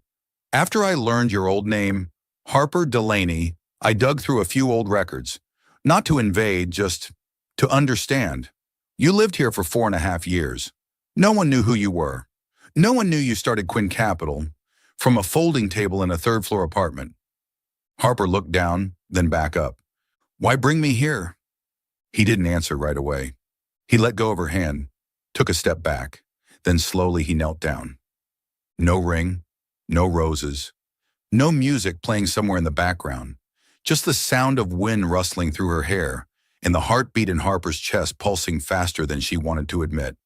"After I learned your old name, Harper Delaney, I dug through a few old records. Not to invade, just to understand. You lived here for 4.5 years. No one knew who you were. No one knew you started Quinn Capital from a folding table in a third-floor apartment." Harper looked down, then back up. "Why bring me here?" He didn't answer right away. He let go of her hand, took a step back. Then slowly he knelt down. No ring, no roses, no music playing somewhere in the background. Just the sound of wind rustling through her hair and the heartbeat in Harper's chest pulsing faster than she wanted to admit.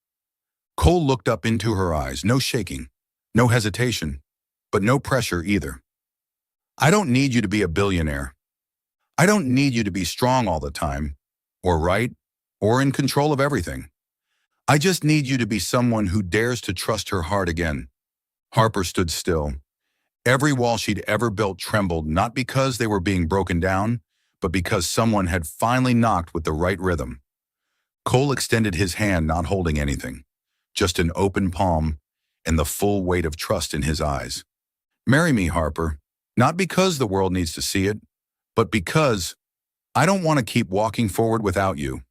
Cole looked up into her eyes, no shaking, no hesitation, but no pressure either. "I don't need you to be a billionaire. I don't need you to be strong all the time, or right, or in control of everything. I just need you to be someone who dares to trust her heart again." Harper stood still. Every wall she'd ever built trembled, not because they were being broken down, but because someone had finally knocked with the right rhythm. Cole extended his hand, not holding anything, just an open palm and the full weight of trust in his eyes. "Marry me, Harper, not because the world needs to see it, but because I don't want to keep walking forward without you.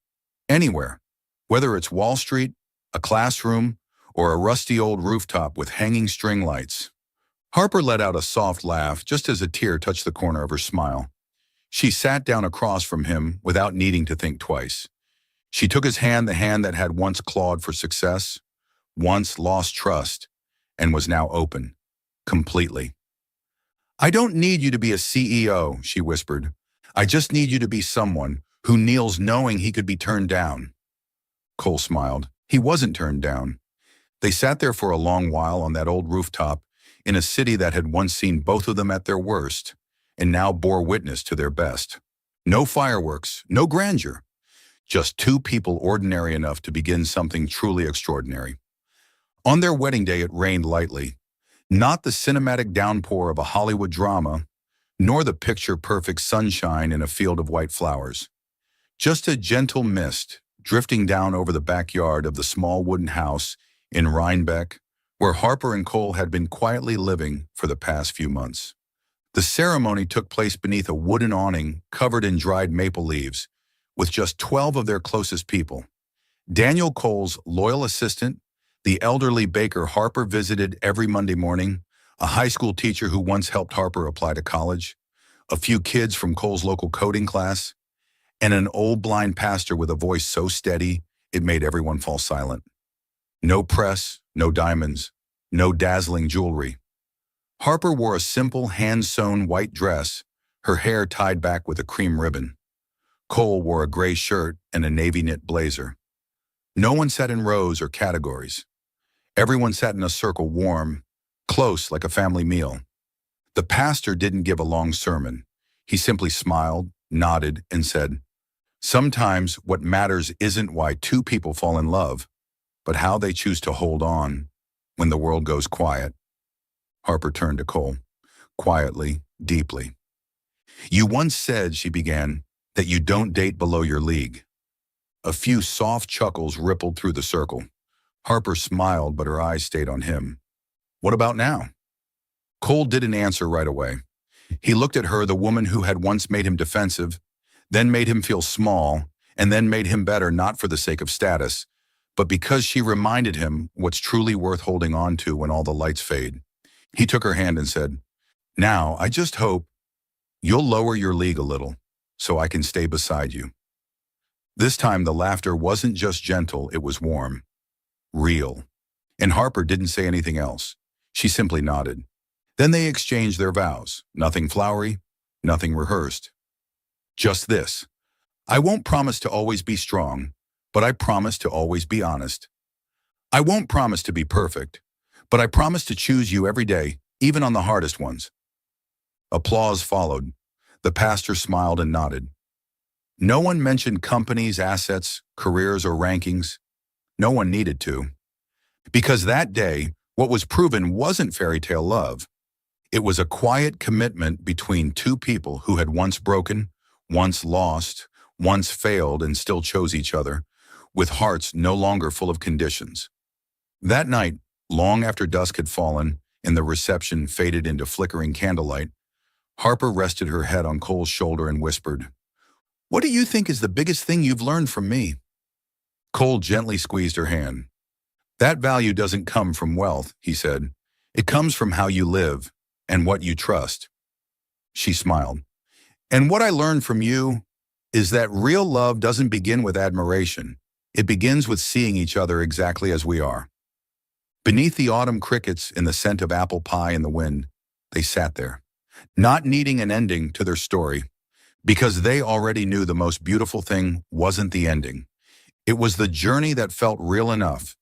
Anywhere, whether it's Wall Street, a classroom, or a rusty old rooftop with hanging string lights." Harper let out a soft laugh just as a tear touched the corner of her smile. She sat down across from him without needing to think twice. She took his hand, the hand that had once clawed for success, once lost trust, and was now open, completely. "I don't need you to be a CEO, she whispered. "I just need you to be someone who kneels knowing he could be turned down." Cole smiled. He wasn't turned down. They sat there for a long while on that old rooftop in a city that had once seen both of them at their worst and now bore witness to their best. No fireworks, no grandeur, just two people ordinary enough to begin something truly extraordinary. On their wedding day, it rained lightly, not the cinematic downpour of a Hollywood drama, nor the picture-perfect sunshine in a field of white flowers. Just a gentle mist drifting down over the backyard of the small wooden house in Rhinebeck, where Harper and Cole had been quietly living for the past few months. The ceremony took place beneath a wooden awning covered in dried maple leaves, with just 12 of their closest people. Daniel Cole's loyal assistant, the elderly baker Harper visited every Monday morning, a high school teacher who once helped Harper apply to college, a few kids from Cole's local coding class, and an old blind pastor with a voice so steady it made everyone fall silent. No press, no diamonds, no dazzling jewelry. Harper wore a simple hand-sewn white dress, her hair tied back with a cream ribbon. Cole wore a gray shirt and a navy knit blazer. No one sat in rows or categories. Everyone sat in a circle, warm, close like a family meal. The pastor didn't give a long sermon. He simply smiled, nodded, and said, "Sometimes what matters isn't why two people fall in love, but how they choose to hold on when the world goes quiet." Harper turned to Cole, quietly, deeply. "You once said," she began, "that you don't date below your league." A few soft chuckles rippled through the circle. Harper smiled, but her eyes stayed on him. "What about now?" Cole didn't answer right away. He looked at her, the woman who had once made him defensive, then made him feel small, and then made him better, not for the sake of status, but because she reminded him what's truly worth holding on to when all the lights fade. He took her hand and said, "Now, I just hope you'll lower your league a little, so I can stay beside you." This time the laughter wasn't just gentle, it was warm, real. And Harper didn't say anything else. She simply nodded. Then they exchanged their vows. Nothing flowery, nothing rehearsed. Just this: "I won't promise to always be strong, but I promise to always be honest. I won't promise to be perfect, but I promise to choose you every day, even on the hardest ones." Applause followed. The pastor smiled and nodded. No one mentioned companies, assets, careers, or rankings. No one needed to. Because that day, what was proven wasn't fairy tale love. It was a quiet commitment between two people who had once broken, once lost, once failed, and still chose each other, with hearts no longer full of conditions. That night, long after dusk had fallen and the reception faded into flickering candlelight, Harper rested her head on Cole's shoulder and whispered, "What do you think is the biggest thing you've learned from me?" Cole gently squeezed her hand. "That value doesn't come from wealth," he said. "It comes from how you live and what you trust." She smiled. "And what I learned from you is that real love doesn't begin with admiration. It begins with seeing each other exactly as we are." Beneath the autumn crickets in the scent of apple pie in the wind, they sat there, not needing an ending to their story, because they already knew the most beautiful thing wasn't the ending. It was the journey that felt real enough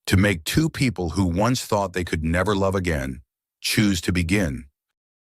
to make two people who once thought they could never love again choose to begin.